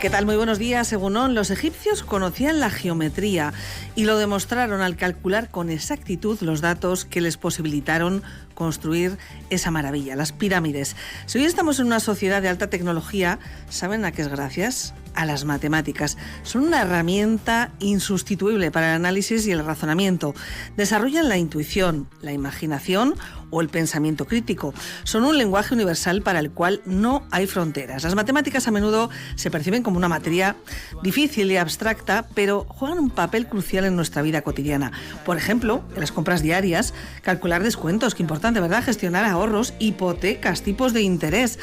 ¿Qué tal? Muy buenos días. Según los egipcios conocían la geometría y lo demostraron al calcular con exactitud los datos que les posibilitaron construir esa maravilla, las pirámides. Si hoy estamos en una sociedad de alta tecnología, ¿saben a qué es gracias? A las matemáticas. Son una herramienta insustituible para el análisis y el razonamiento. Desarrollan la intuición, la imaginación o el pensamiento crítico. Son un lenguaje universal para el cual no hay fronteras. Las matemáticas a menudo se perciben como una materia difícil y abstracta, pero juegan un papel crucial en nuestra vida cotidiana. Por ejemplo, en las compras diarias, calcular descuentos, qué importante, ¿verdad? Gestionar ahorros, hipotecas, tipos de interés,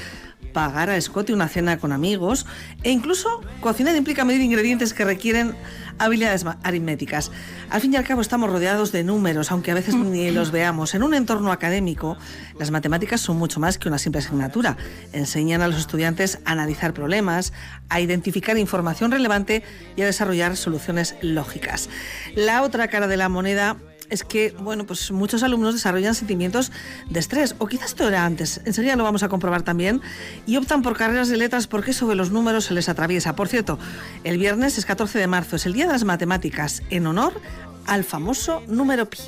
pagar a escote una cena con amigos e incluso cocinar implica medir ingredientes que requieren habilidades aritméticas. Al fin y al cabo estamos rodeados de números, aunque a veces ni los veamos. En un entorno académico, las matemáticas son mucho más que una simple asignatura. Enseñan a los estudiantes a analizar problemas, a identificar información relevante y a desarrollar soluciones lógicas. La otra cara de la moneda es que, pues muchos alumnos desarrollan sentimientos de estrés, o quizás esto era antes, enseguida lo vamos a comprobar también, y optan por carreras de letras porque eso de los números se les atraviesa. Por cierto, el viernes es 14 de marzo, es el Día de las Matemáticas, en honor al famoso número pi.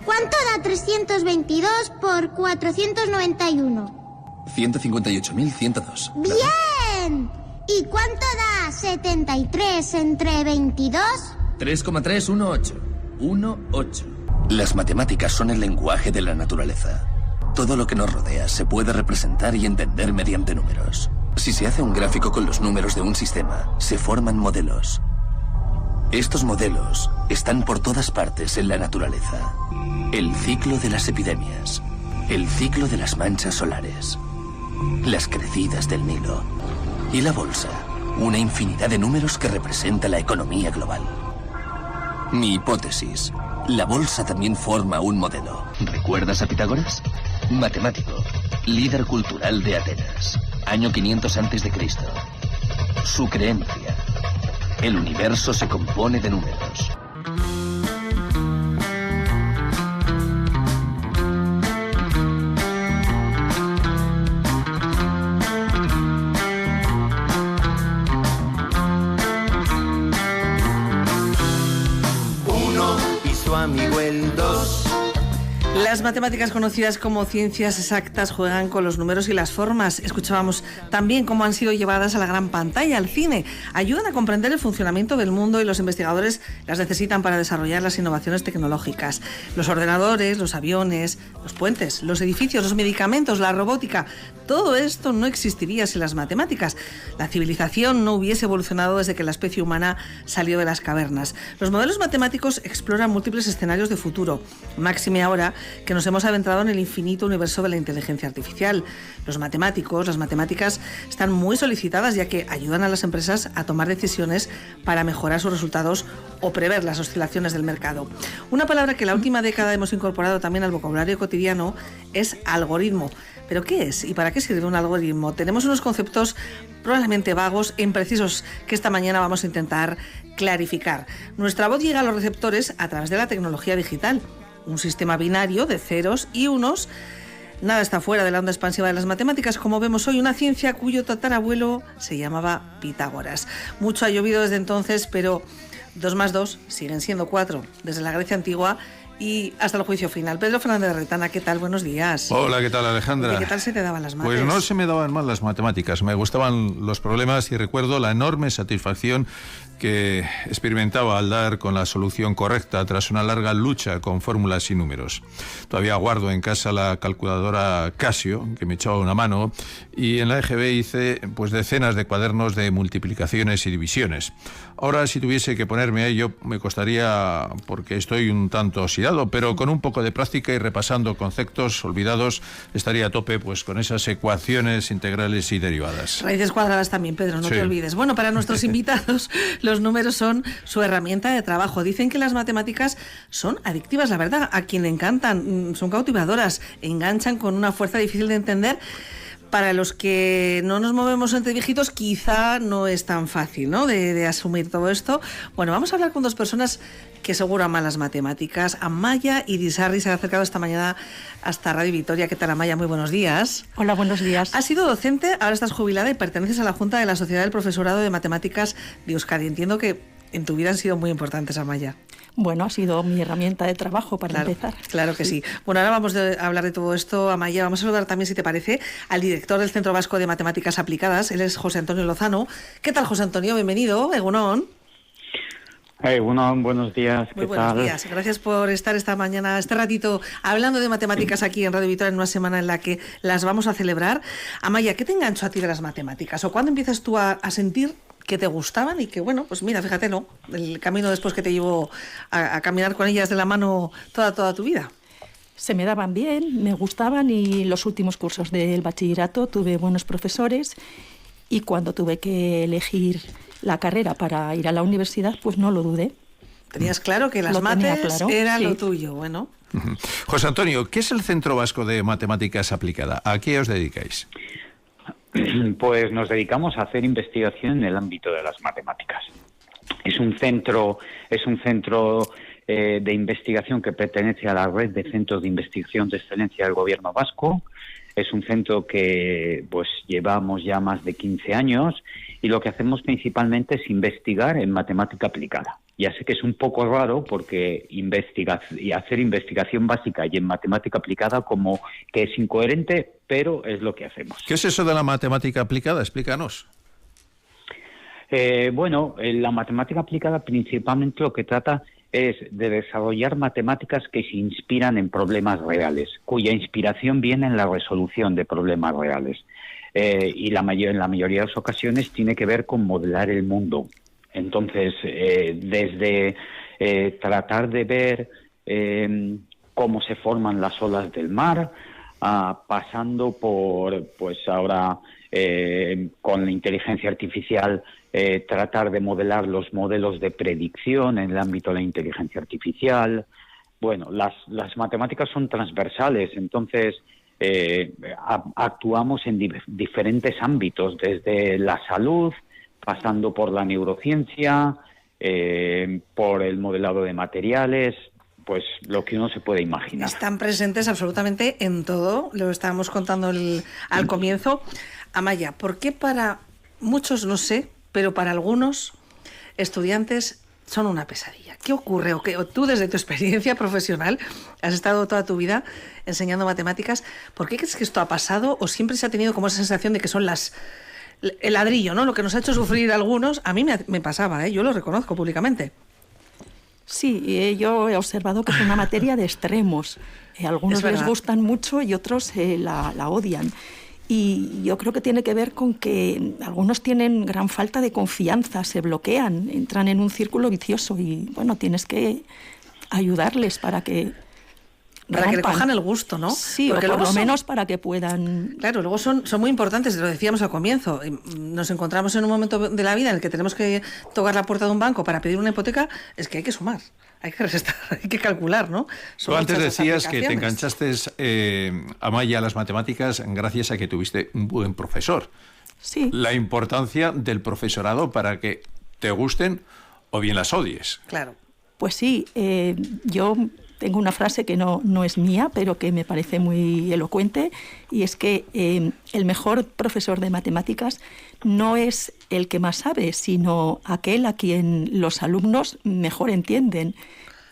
¿Cuánto da 322 por 491? 158.102. ¡Bien! ¿Y cuánto da 73 entre 22? 3,318. 1,8. Las matemáticas son el lenguaje de la naturaleza. Todo lo que nos rodea se puede representar y entender mediante números. Si se hace un gráfico con los números de un sistema, se forman modelos. Estos modelos están por todas partes en la naturaleza. El ciclo de las epidemias, el ciclo de las manchas solares, las crecidas del Nilo y la bolsa, una infinidad de números que representa la economía global. Mi hipótesis, la bolsa también forma un modelo. ¿Recuerdas a Pitágoras? Matemático, líder cultural de Atenas, año 500 a.C. Su creencia: el universo se compone de números. Amigo el 2. Las matemáticas conocidas como ciencias exactas juegan con los números y las formas. Escuchábamos también cómo han sido llevadas a la gran pantalla, al cine. Ayudan a comprender el funcionamiento del mundo y los investigadores las necesitan para desarrollar las innovaciones tecnológicas. Los ordenadores, los aviones, los puentes, los edificios, los medicamentos, la robótica, todo esto no existiría sin las matemáticas. La civilización no hubiese evolucionado desde que la especie humana salió de las cavernas. Los modelos matemáticos exploran múltiples escenarios de futuro, máxime ahora que nos hemos adentrado en el infinito universo de la inteligencia artificial. Los matemáticos, las matemáticas están muy solicitadas ya que ayudan a las empresas a tomar decisiones para mejorar sus resultados o prever las oscilaciones del mercado. Una palabra que la última década hemos incorporado también al vocabulario cotidiano es algoritmo. ¿Pero qué es y para qué sirve un algoritmo? Tenemos unos conceptos probablemente vagos e imprecisos que esta mañana vamos a intentar clarificar. Nuestra voz llega a los receptores a través de la tecnología digital. Un sistema binario de ceros y unos. Nada está fuera de la onda expansiva de las matemáticas, como vemos hoy, una ciencia cuyo tatarabuelo se llamaba Pitágoras. Mucho ha llovido desde entonces, pero 2 más 2 siguen siendo 4, desde la Grecia antigua y hasta el juicio final. Pedro Fernández de Retana, ¿qué tal? Buenos días. Hola, ¿qué tal, Alejandra? ¿Y qué tal se te daban las mates? Pues no se me daban mal las matemáticas, me gustaban los problemas y recuerdo la enorme satisfacción que experimentaba al dar con la solución correcta tras una larga lucha con fórmulas y números. Todavía guardo en casa la calculadora Casio, que me echaba una mano, y en la EGB hice decenas de cuadernos de multiplicaciones y divisiones. Ahora, si tuviese que ponerme a ello, me costaría, porque estoy un tanto oxidado, pero con un poco de práctica y repasando conceptos olvidados, estaría a tope con esas ecuaciones integrales y derivadas. Raíces cuadradas también, Pedro, no te olvides. Bueno, para nuestros invitados, los números son su herramienta de trabajo. Dicen que las matemáticas son adictivas, la verdad, a quien le encantan, son cautivadoras, enganchan con una fuerza difícil de entender. para los que no nos movemos entre viejitos, quizá no es tan fácil, ¿no?, de asumir todo esto. Bueno, vamos a hablar con dos personas que seguro aman las matemáticas. Amaya Irisarri se ha acercado esta mañana hasta Radio Vitoria. ¿Qué tal, Amaya? Muy buenos días. Hola, buenos días. Has sido docente, ahora estás jubilada y perteneces a la Junta de la Sociedad del Profesorado de Matemáticas de Euskadi. Entiendo que en tu vida han sido muy importantes, Amaya. Bueno, ha sido mi herramienta de trabajo para empezar. Claro que sí. Bueno, ahora vamos a hablar de todo esto, Amaya. Vamos a saludar también, si te parece, al director del Centro Vasco de Matemáticas Aplicadas. Él es José Antonio Lozano. ¿Qué tal, José Antonio? Bienvenido, Egunon. Egunon, buenos días. Muy buenos días. Gracias por estar esta mañana, este ratito, hablando de matemáticas aquí en Radio Vitoria, en una semana en la que las vamos a celebrar. Amaya, ¿qué te enganchó a ti de las matemáticas? ¿O cuándo empiezas tú a sentir que te gustaban y que, bueno, pues mira, fíjate, ¿no?, el camino después que te llevó a caminar con ellas de la mano toda tu vida? Se me daban bien, me gustaban, y los últimos cursos del bachillerato tuve buenos profesores, y cuando tuve que elegir la carrera para ir a la universidad, pues no lo dudé. Tenías claro que las mates era lo tuyo, bueno. José Antonio, ¿qué es el Centro Vasco de Matemáticas Aplicada? ¿A qué os dedicáis? Pues nos dedicamos a hacer investigación en el ámbito de las matemáticas. Es un centro de investigación que pertenece a la red de centros de investigación de excelencia del Gobierno vasco. Es un centro que pues llevamos ya más de 15 años, y lo que hacemos principalmente es investigar en matemática aplicada. Ya sé que es un poco raro, porque hacer investigación básica y en matemática aplicada como que es incoherente, pero es lo que hacemos. ¿Qué es eso de la matemática aplicada? Explícanos. Bueno, la matemática aplicada principalmente lo que trata es de desarrollar matemáticas que se inspiran en problemas reales, cuya inspiración viene en la resolución de problemas reales. Y en la mayoría de las ocasiones tiene que ver con modelar el mundo. Entonces, desde tratar de ver cómo se forman las olas del mar, pasando por, pues ahora con la inteligencia artificial, tratar de modelar los modelos de predicción en el ámbito de la inteligencia artificial. Bueno, las matemáticas son transversales, entonces actuamos en diferentes ámbitos, desde la salud, pasando por la neurociencia, por el modelado de materiales, pues lo que uno se puede imaginar. Están presentes absolutamente en todo, lo estábamos contando al comienzo. Amaya, ¿por qué para muchos, no sé, pero para algunos estudiantes son una pesadilla? ¿Qué ocurre? O tú, desde tu experiencia profesional, has estado toda tu vida enseñando matemáticas. ¿Por qué crees que esto ha pasado? ¿O siempre se ha tenido como esa sensación de que son el ladrillo, ¿no?, lo que nos ha hecho sufrir algunos? A mí me pasaba, yo lo reconozco públicamente. Sí, yo he observado que es una materia de extremos. Algunos les gustan mucho y otros la odian. Y yo creo que tiene que ver con que algunos tienen gran falta de confianza, se bloquean, entran en un círculo vicioso, y bueno, tienes que ayudarles para que le cojan el gusto, ¿no? Sí, porque por lo menos para que puedan... Claro, luego son muy importantes, lo decíamos al comienzo. Nos encontramos en un momento de la vida en el que tenemos que tocar la puerta de un banco para pedir una hipoteca. Es que hay que sumar, hay que restar, hay que calcular, ¿no? Tú antes decías que te enganchaste, Amaya, a las matemáticas gracias a que tuviste un buen profesor. Sí. La importancia del profesorado para que te gusten o bien las odies. Claro. Pues sí, yo tengo una frase que no es mía, pero que me parece muy elocuente, y es que el mejor profesor de matemáticas no es el que más sabe, sino aquel a quien los alumnos mejor entienden.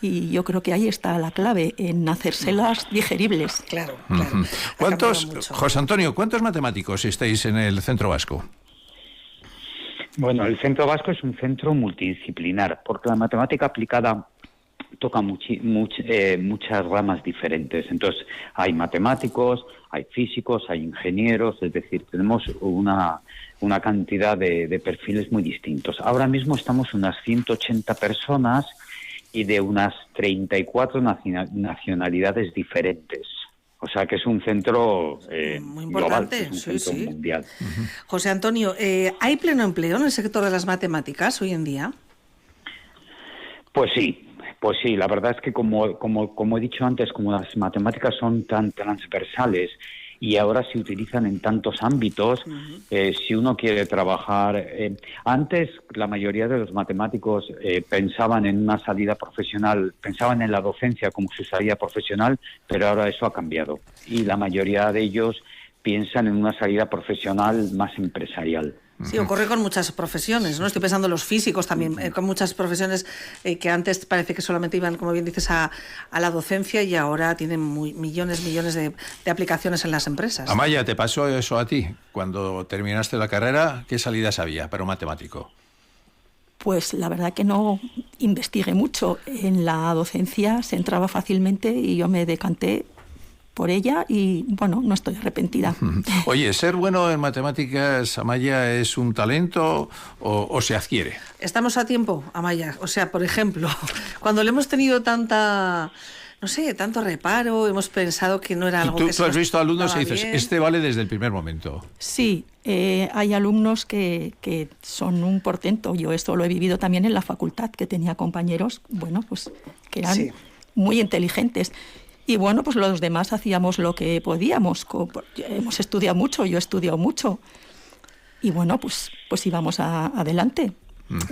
Y yo creo que ahí está la clave, en hacérselas digeribles. Claro. José Antonio, ¿cuántos matemáticos estáis en el Centro Vasco? Bueno, el Centro Vasco es un centro multidisciplinar, porque la matemática aplicada toca muchas ramas diferentes. Entonces, hay matemáticos, hay físicos, hay ingenieros, es decir, tenemos una cantidad de perfiles muy distintos. Ahora mismo estamos unas 180 personas y de unas 34 nacionalidades diferentes. O sea que es un centro muy importante, global, es un centro mundial. José Antonio, ¿hay pleno empleo en el sector de las matemáticas hoy en día? Pues sí, la verdad es que como he dicho antes, como las matemáticas son tan transversales y ahora se utilizan en tantos ámbitos. Si uno quiere trabajar... antes la mayoría de los matemáticos pensaban en una salida profesional, pensaban en la docencia como su salida profesional, pero ahora eso ha cambiado. Y la mayoría de ellos piensan en una salida profesional más empresarial. Sí, ocurre con muchas profesiones, ¿no? Estoy pensando en los físicos también, con muchas profesiones que antes parece que solamente iban, como bien dices, a la docencia y ahora tienen millones de aplicaciones en las empresas. Amaya, ¿te pasó eso a ti? Cuando terminaste la carrera, ¿qué salidas había para un matemático? Pues la verdad que no investigué mucho. En la docencia se entraba fácilmente y yo me decanté por ella y, bueno, no estoy arrepentida. Oye, ¿ser bueno en matemáticas, Amaya, es un talento o se adquiere? Estamos a tiempo, Amaya. O sea, por ejemplo, cuando le hemos tenido tanto reparo, hemos pensado que no era algo que se ¿Tú has visto alumnos y dices, bien. este vale desde el primer momento? Sí, hay alumnos que son un portento. Yo esto lo he vivido también en la facultad, que tenía compañeros, bueno, pues que eran muy inteligentes. Y bueno, pues los demás hacíamos lo que podíamos. Hemos estudiado mucho, yo he estudiado mucho. Y bueno, pues íbamos adelante.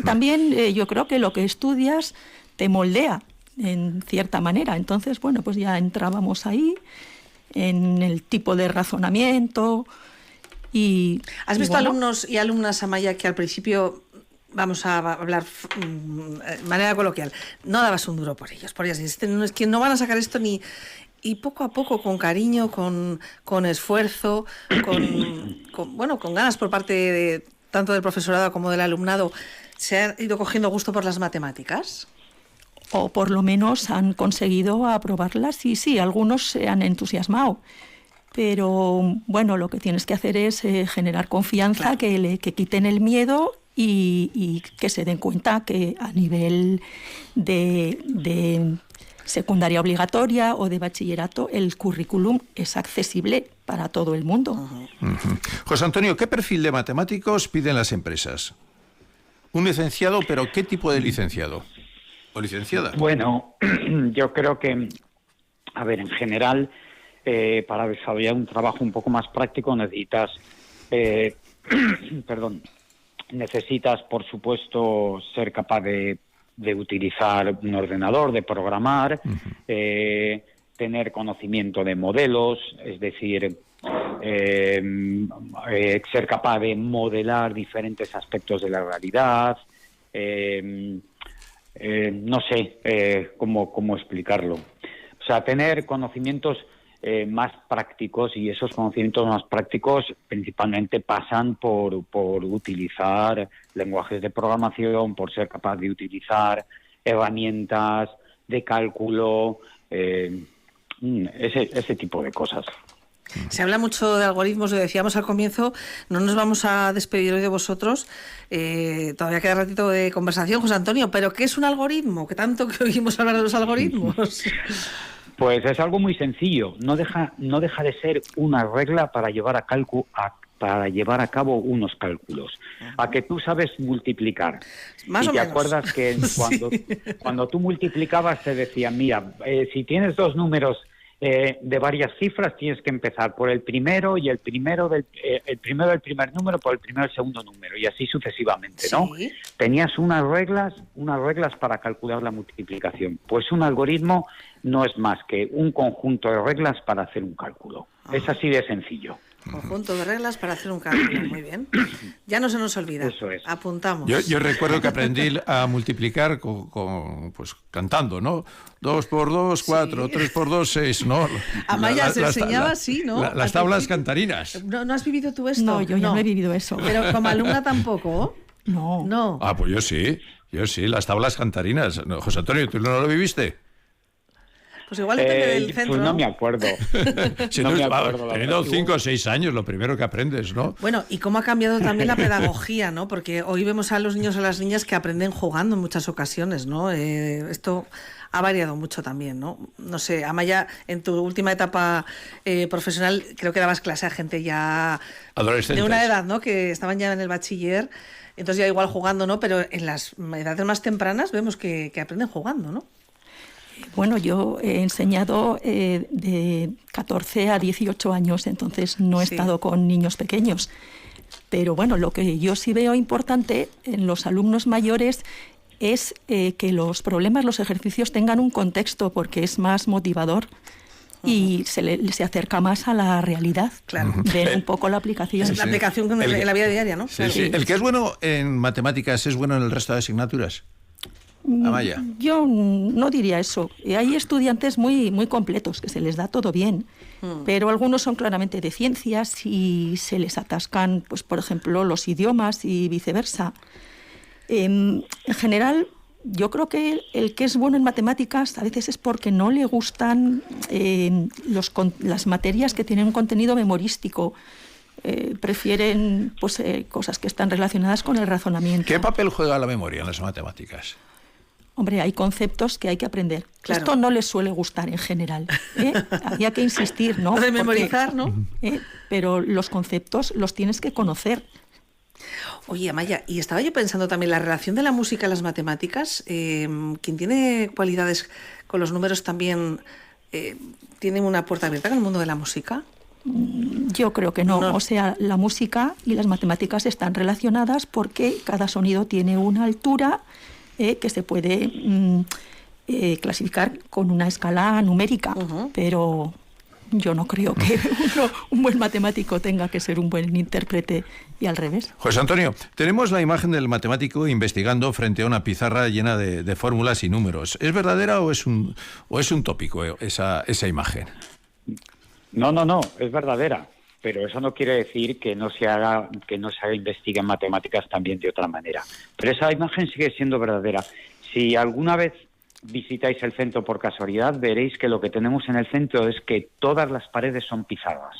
También yo creo que lo que estudias te moldea en cierta manera. Entonces, bueno, pues ya entrábamos ahí en el tipo de razonamiento. ¿Has visto alumnos y alumnas, Amaya, que al principio, vamos a hablar de manera coloquial, no dabas un duro por ellos? Es que no van a sacar esto ni... Y poco a poco, con cariño, con esfuerzo, con ganas por parte tanto del profesorado como del alumnado, ¿se ha ido cogiendo gusto por las matemáticas? O por lo menos han conseguido aprobarlas y sí, algunos se han entusiasmado. Pero bueno, lo que tienes que hacer es generar confianza, claro, que quiten el miedo y que se den cuenta que a nivel de secundaria obligatoria o de bachillerato el currículum es accesible para todo el mundo. José Antonio, ¿qué perfil de matemáticos piden las empresas? Un licenciado, pero ¿qué tipo de licenciado? ¿O licenciada? Bueno, yo creo que, a ver, en general, para desarrollar un trabajo un poco más práctico necesitas, necesitas, por supuesto, ser capaz de utilizar un ordenador, de programar, tener conocimiento de modelos, es decir, ser capaz de modelar diferentes aspectos de la realidad. No sé cómo explicarlo. O sea, tener conocimientos más prácticos, y esos conocimientos más prácticos principalmente pasan por utilizar lenguajes de programación, por ser capaz de utilizar herramientas de cálculo, ese tipo de cosas. Se habla mucho de algoritmos, lo decíamos al comienzo, no nos vamos a despedir hoy de vosotros, todavía queda ratito de conversación, José Antonio, pero ¿qué es un algoritmo? ¿Qué tanto que oímos hablar de los algoritmos? Pues es algo muy sencillo, no deja de ser una regla para llevar a cabo unos cálculos. A que tú sabes multiplicar. Más y o te menos. acuerdas que cuando tú multiplicabas te decía, mira, si tienes dos números de varias cifras, tienes que empezar por el primero y el primero del primer número por el primero del segundo número, y así sucesivamente, ¿no? Sí. Tenías unas reglas para calcular la multiplicación. Pues un algoritmo no es más que un conjunto de reglas para hacer un cálculo. Es así de sencillo. Conjunto de reglas para hacer un cálculo, muy bien. Ya no se nos olvida. Eso es. Apuntamos. Yo recuerdo que aprendí a multiplicar pues cantando, ¿no? 2 por 2, 4, 3 por 2, 6, ¿no? Amaya, se enseñaba así, ¿no? Las tablas cantarinas. ¿No has vivido tú esto? No, yo ya no he vivido eso. Pero como alumna tampoco. No. Ah, pues yo sí, las tablas cantarinas. No, José Antonio, ¿tú no lo viviste? Pues igual depende del centro. Pues no me acuerdo. Si No no, me acuerdo, teniendo la verdad. 5 o 6 años, lo primero que aprendes, ¿no? Bueno, y cómo ha cambiado también la pedagogía, ¿no? Porque hoy vemos a los niños y a las niñas que aprenden jugando en muchas ocasiones, ¿no? Esto ha variado mucho también, ¿no? No sé, Amaya, en tu última etapa profesional, creo que dabas clase a gente ya Adolescentes. de una edad, ¿no? Que estaban ya en el bachiller, entonces ya igual jugando, ¿no? Pero en las edades más tempranas vemos que aprenden jugando, ¿no? Bueno, yo he enseñado de 14 a 18 años, entonces no he estado con niños pequeños. Pero bueno, lo que yo sí veo importante en los alumnos mayores es que los problemas, los ejercicios tengan un contexto, porque es más motivador y se acerca más a la realidad. Claro. Ven un poco la aplicación. La aplicación en la vida diaria, ¿no? Sí, sí. ¿El que es bueno en matemáticas es bueno en el resto de asignaturas? Amaya. Yo no diría eso. Hay estudiantes muy, muy completos, que se les da todo bien, pero algunos son claramente de ciencias y se les atascan, pues por ejemplo, los idiomas y viceversa. En general, yo creo que el que es bueno en matemáticas a veces es porque no le gustan las materias que tienen un contenido memorístico. Prefieren pues, cosas que están relacionadas con el razonamiento. ¿Qué papel juega la memoria en las matemáticas? Hombre, hay conceptos que hay que aprender. Claro. Esto no les suele gustar en general. Había que insistir, ¿no? Lo de memorizar, ¿no? Pero los conceptos los tienes que conocer. Oye, Amaya, y estaba yo pensando también la relación de la música y las matemáticas. Quien tiene cualidades con los números también tiene una puerta abierta en el mundo de la música. Yo creo que no. O sea, la música y las matemáticas están relacionadas porque cada sonido tiene una altura que se puede clasificar con una escala numérica, pero yo no creo que un buen matemático tenga que ser un buen intérprete y al revés. José Antonio, tenemos la imagen del matemático investigando frente a una pizarra llena de fórmulas y números. ¿Es verdadera o es un tópico esa imagen? No, es verdadera. Pero eso no quiere decir que no se haga investigue en matemáticas también de otra manera. Pero esa imagen sigue siendo verdadera. Si alguna vez visitáis el centro por casualidad, veréis que lo que tenemos en el centro es que todas las paredes son pizarras.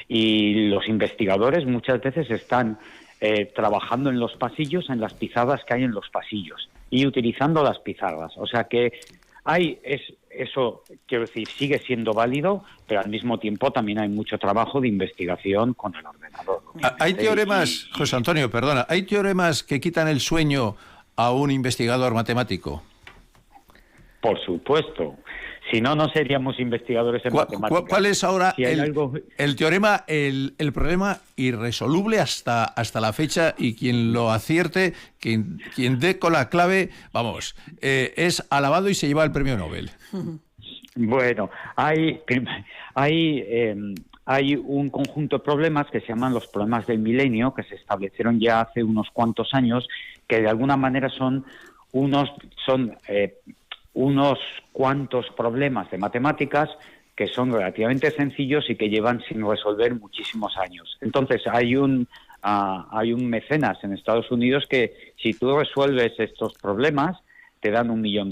Y los investigadores muchas veces están trabajando en los pasillos, en las pizarras que hay en los pasillos, y utilizando las pizarras. O sea que eso, quiero decir, sigue siendo válido, pero al mismo tiempo también hay mucho trabajo de investigación con el ordenador. Hay teoremas, José Antonio, perdona, ¿hay teoremas que quitan el sueño a un investigador matemático? Por supuesto. Si no, no seríamos investigadores en matemáticas. ¿Cuál es ahora si el teorema, el problema irresoluble hasta la fecha, y quien lo acierte, quien dé con la clave, vamos, es alabado y se lleva el premio Nobel? Bueno, hay un conjunto de problemas que se llaman los problemas del milenio, que se establecieron ya hace unos cuantos años, que de alguna manera son unos cuantos problemas de matemáticas que son relativamente sencillos y que llevan sin resolver muchísimos años. Entonces, hay un mecenas en Estados Unidos que, si tú resuelves estos problemas, te dan $1 millón.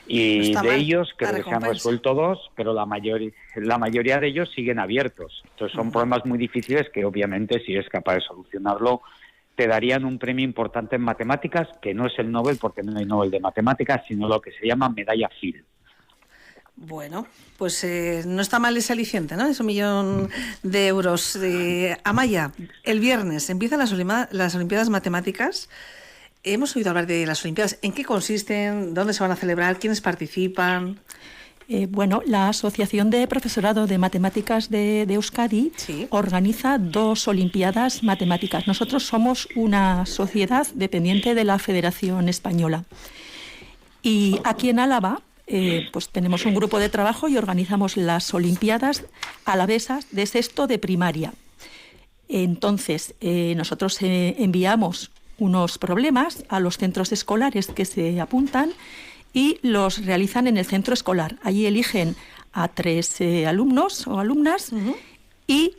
Y de ellos creo que se han resuelto 2, pero la mayoría de ellos siguen abiertos. Entonces, son problemas muy difíciles que, obviamente, si eres capaz de solucionarlo, te darían un premio importante en matemáticas, que no es el Nobel, porque no hay Nobel de matemáticas, sino lo que se llama medalla Fields. Bueno, pues no está mal ese aliciente, ¿no? Es $1 millón. Amaya, el viernes empiezan las Olimpiadas Matemáticas. Hemos oído hablar de las Olimpiadas. ¿En qué consisten? ¿Dónde se van a celebrar? ¿Quiénes participan? Bueno, la Asociación de Profesorado de Matemáticas de Euskadi organiza 2 Olimpiadas Matemáticas. Nosotros somos una sociedad dependiente de la Federación Española. Y aquí en Álava pues tenemos un grupo de trabajo y organizamos las Olimpiadas alavesas de sexto de primaria. Entonces, nosotros enviamos unos problemas a los centros escolares que se apuntan y los realizan en el centro escolar. Allí eligen a 3 alumnos o alumnas y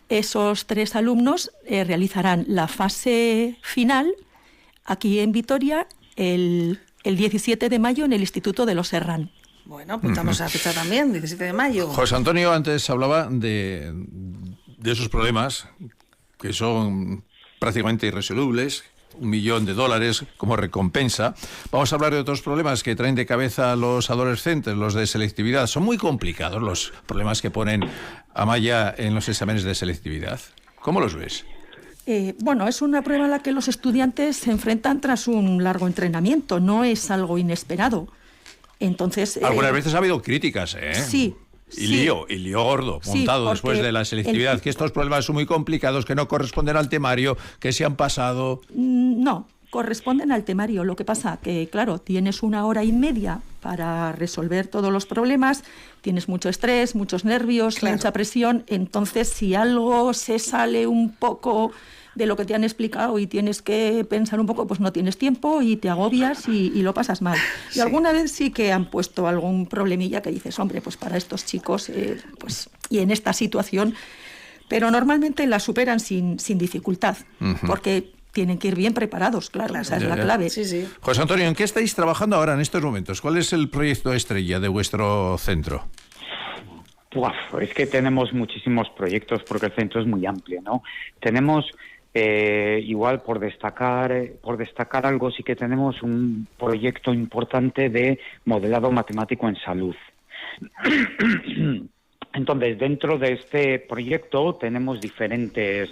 esos 3 alumnos realizarán la fase final aquí en Vitoria el 17 de mayo en el Instituto de los Serrán. Bueno, apuntamos a la fecha también, 17 de mayo. José Antonio antes hablaba de esos problemas que son prácticamente irresolubles, $1 millón como recompensa. Vamos a hablar de otros problemas que traen de cabeza a los adolescentes, los de selectividad. Son muy complicados los problemas que ponen Amaya en los exámenes de selectividad. ¿Cómo los ves? Bueno, es una prueba a la que los estudiantes se enfrentan tras un largo entrenamiento. No es algo inesperado. Entonces, algunas veces ha habido críticas, ¿eh? Sí. Y lío gordo, montado después de la selectividad, que estos problemas son muy complicados, que no corresponden al temario, que se han pasado. No, corresponden al temario. Lo que pasa que, claro, tienes 1 hora y media para resolver todos los problemas, tienes mucho estrés, muchos nervios, mucha presión, entonces si algo se sale un poco de lo que te han explicado y tienes que pensar un poco, pues no tienes tiempo y te agobias y lo pasas mal. Y alguna vez sí que han puesto algún problemilla que dices, hombre, pues para estos chicos, pues y en esta situación, pero normalmente la superan sin dificultad, porque tienen que ir bien preparados, claro, esa es la clave. Sí. José Antonio, ¿en qué estáis trabajando ahora en estos momentos? ¿Cuál es el proyecto estrella de vuestro centro? Es que tenemos muchísimos proyectos porque el centro es muy amplio, ¿no? Tenemos, igual por destacar algo, sí que tenemos un proyecto importante de modelado matemático en salud. Entonces, dentro de este proyecto tenemos diferentes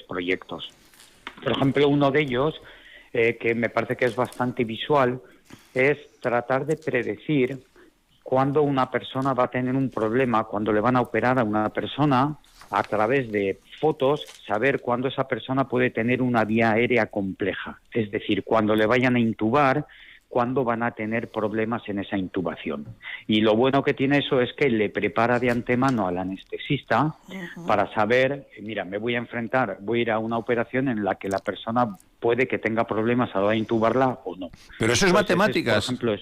proyectos. Por ejemplo, uno de ellos, que me parece que es bastante visual, es tratar de predecir cuándo una persona va a tener un problema, cuando le van a operar a una persona, a través de fotos, saber cuándo esa persona puede tener una vía aérea compleja. Es decir, cuando le vayan a intubar, cuándo van a tener problemas en esa intubación. Y lo bueno que tiene eso es que le prepara de antemano al anestesista para saber, mira, voy a ir a una operación en la que la persona puede que tenga problemas a la hora de intubarla o no. Pero eso es matemáticas. Por ejemplo,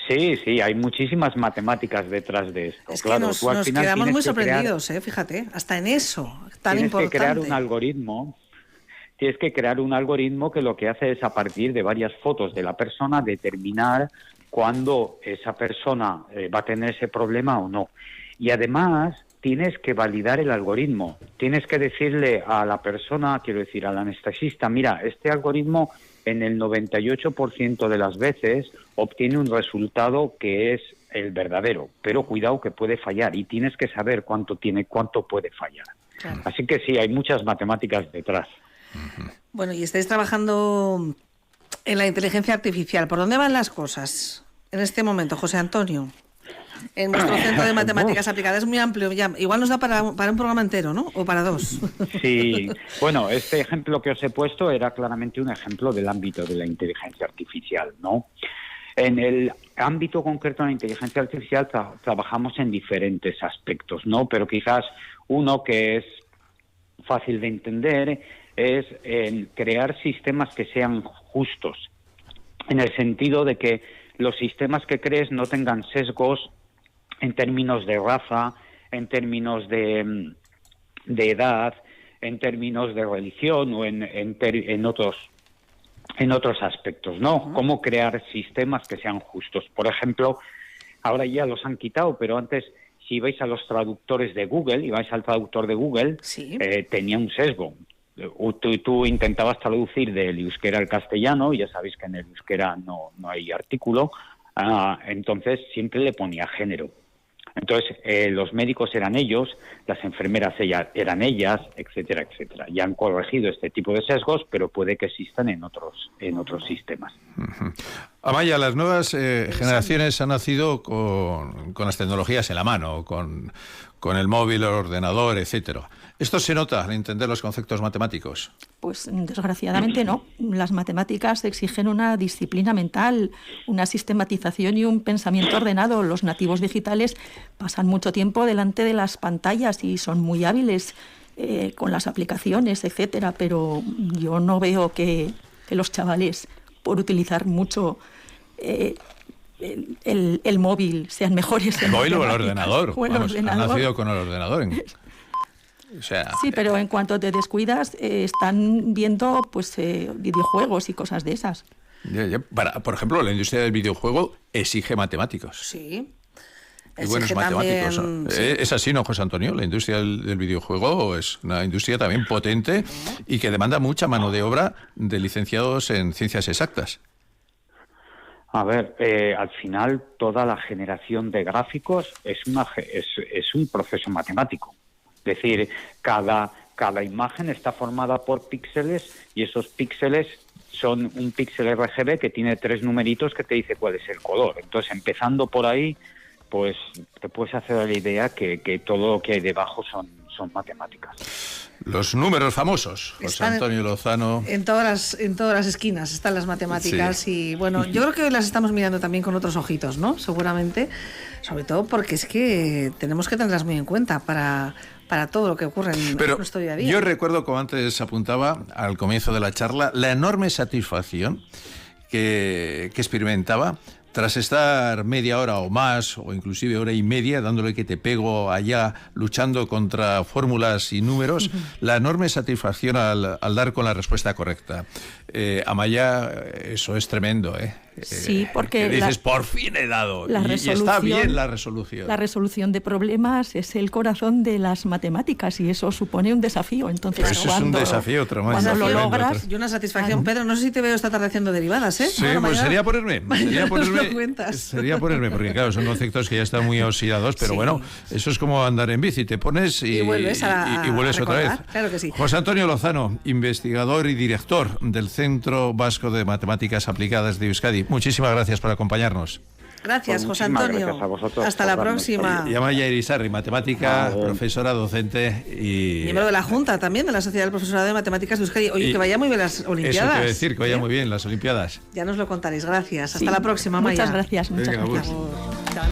Sí, hay muchísimas matemáticas detrás de esto. Es que nos quedamos muy sorprendidos, fíjate, hasta en eso tan importante. Tienes que crear un algoritmo. Tienes que crear un algoritmo que lo que hace es, a partir de varias fotos de la persona, determinar cuándo esa persona va a tener ese problema o no. Y además tienes que validar el algoritmo. Tienes que decirle a la persona, quiero decir, al anestesista, mira, este algoritmo en el 98% de las veces obtiene un resultado que es el verdadero, pero cuidado que puede fallar y tienes que saber cuánto puede fallar. Claro. Así que sí, hay muchas matemáticas detrás. Bueno, y estáis trabajando en la inteligencia artificial. ¿Por dónde van las cosas en este momento, José Antonio? En vuestro centro de matemáticas aplicadas es muy amplio. Ya, igual nos da para un programa entero, ¿no? O para 2. Sí. Bueno, este ejemplo que os he puesto era claramente un ejemplo del ámbito de la inteligencia artificial, ¿no? En el ámbito concreto de la inteligencia artificial trabajamos en diferentes aspectos, ¿no? Pero quizás uno que es fácil de entender es en crear sistemas que sean justos, en el sentido de que los sistemas que crees no tengan sesgos en términos de raza, en términos de edad, en términos de religión o en otros aspectos, ¿no? Cómo crear sistemas que sean justos. Por ejemplo, ahora ya los han quitado, pero antes, si vais a los traductores de Google, y vais al traductor de Google, sí, tenía un sesgo. Tú intentabas traducir del euskera al castellano, y ya sabéis que en el euskera no hay artículo, entonces siempre le ponía género. Entonces, los médicos eran ellos, las enfermeras eran ellas, etcétera, etcétera. Ya han corregido este tipo de sesgos, pero puede que existan en otros sistemas. Amaya, las nuevas generaciones han nacido con las tecnologías en la mano, con el móvil, el ordenador, etcétera. ¿Esto se nota al entender los conceptos matemáticos? Pues desgraciadamente no. Las matemáticas exigen una disciplina mental, una sistematización y un pensamiento ordenado. Los nativos digitales pasan mucho tiempo delante de las pantallas y son muy hábiles con las aplicaciones, etcétera, pero yo no veo que los chavales, por utilizar mucho el móvil, sean mejores. ¿El móvil o el ordenador? Han nacido con el ordenador. O sea, sí, pero en cuanto te descuidas, están viendo pues videojuegos y cosas de esas. Por ejemplo, la industria del videojuego exige matemáticos. Sí. Y buenos matemáticos. También, sí. Es así, ¿no, José Antonio? La industria del videojuego es una industria también potente y que demanda mucha mano de obra de licenciados en ciencias exactas. A ver, al final toda la generación de gráficos es un proceso matemático. Es decir, cada imagen está formada por píxeles y esos píxeles son un píxel RGB que tiene 3 numeritos que te dice cuál es el color. Entonces, empezando por ahí, pues te puedes hacer la idea que todo lo que hay debajo son matemáticas. Los números famosos, José Antonio Lozano. En todas las esquinas están las matemáticas, sí. Y bueno, yo creo que las estamos mirando también con otros ojitos, ¿no? Seguramente, sobre todo porque es que tenemos que tenerlas muy en cuenta para todo lo que ocurre en nuestro día a día. Yo recuerdo, como antes apuntaba al comienzo de la charla, la enorme satisfacción que experimentaba tras estar media hora o más, o inclusive hora y media, dándole que te pego allá, luchando contra fórmulas y números, la enorme satisfacción al dar con la respuesta correcta. Amaya, eso es tremendo, ¿eh? Sí, porque dices, por fin he dado. Y está bien la resolución. La resolución de problemas es el corazón de las matemáticas y eso supone un desafío. Entonces, eso es un desafío tremendo. Cuando lo logras... Y una satisfacción. Pedro, no sé si te veo esta tarde haciendo derivadas, ¿eh? Sí, pues sería ponerme. Sería ponerme, porque claro, son conceptos que ya están muy oxidados, pero bueno, eso es como andar en bici. Te pones y vuelves otra vez. Claro que sí. José Antonio Lozano, investigador y director del Centro Vasco de Matemáticas Aplicadas de Euskadi. Muchísimas gracias por acompañarnos. Gracias, José Antonio. Gracias a vosotros. Hasta la próxima. Y Amaya Irisarri, matemática, profesora, docente y... miembro de la Junta también, de la Sociedad del Profesorado de Matemáticas de Euskadi. Oye, que vaya muy bien las Olimpiadas. Eso te voy a decir, que vaya muy bien las Olimpiadas. Ya nos lo contaréis. Gracias. Hasta la próxima, Amaya. Muchas gracias. Venga, Muchas gracias.